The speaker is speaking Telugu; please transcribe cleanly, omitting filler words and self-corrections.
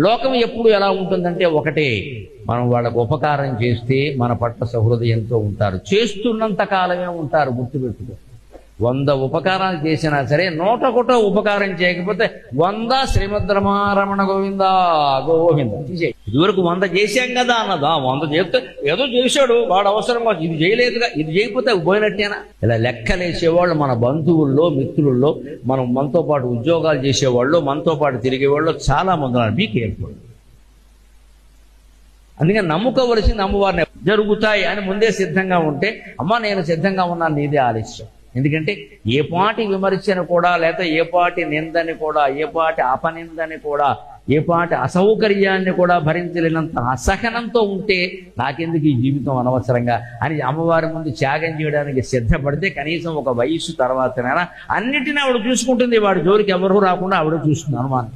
లోకం ఎప్పుడు ఎలా ఉంటుందంటే ఒకటే, మనం వాళ్ళకు ఉపకారం చేస్తే మన పట్ల సహృదయంతో ఉంటారు, చేస్తున్నంత కాలమే ఉంటారు. గుర్తుపెట్టుకో, 100 ఉపకారాలు చేసినా సరే 101 ఉపకారం చేయకపోతే 100 శ్రీమద్రమారమణ గోవిందా గోవింద తీసేయి. ఇదివరకు 100 చేశాం కదా అన్నదా, 100 చేస్తే ఏదో చేశాడు వాడు, అవసరం ఇది చేయలేదుగా, ఇది చేయకపోతే పోయినట్టేనా? ఇలా లెక్కలేసేవాళ్ళు మన బంధువుల్లో మిత్రుల్లో, మనతో పాటు ఉద్యోగాలు చేసేవాళ్ళు, మనతో పాటు తిరిగేవాళ్ళు చాలా మంది ఉన్నారు. Be careful. అందుకని నమ్ముకోవలసింది అమ్మవారిని. జరుగుతాయి అని ముందే సిద్ధంగా ఉంటే, అమ్మ నేను సిద్ధంగా ఉన్నాను, నీదే ఆలస్యం. ఎందుకంటే ఏ పాటి విమర్శను కూడా, లేకపోతే ఏ పాటి నిందని కూడా, ఏ పాటి అపనిందని కూడా, ఏ పాటి అసౌకర్యాన్ని కూడా భరించలేనంత అసహనంతో ఉంటే నాకెందుకు ఈ జీవితం అనవసరంగా అని అమ్మవారి ముందు త్యాగం చేయడానికి సిద్ధపడితే కనీసం ఒక వయస్సు తర్వాతనైనా అన్నిటినీ ఆవిడ చూసుకుంటుంది. వాడి జోలికి ఎవరూ రాకుండా ఆవిడ చూస్తుంది అనుమానం.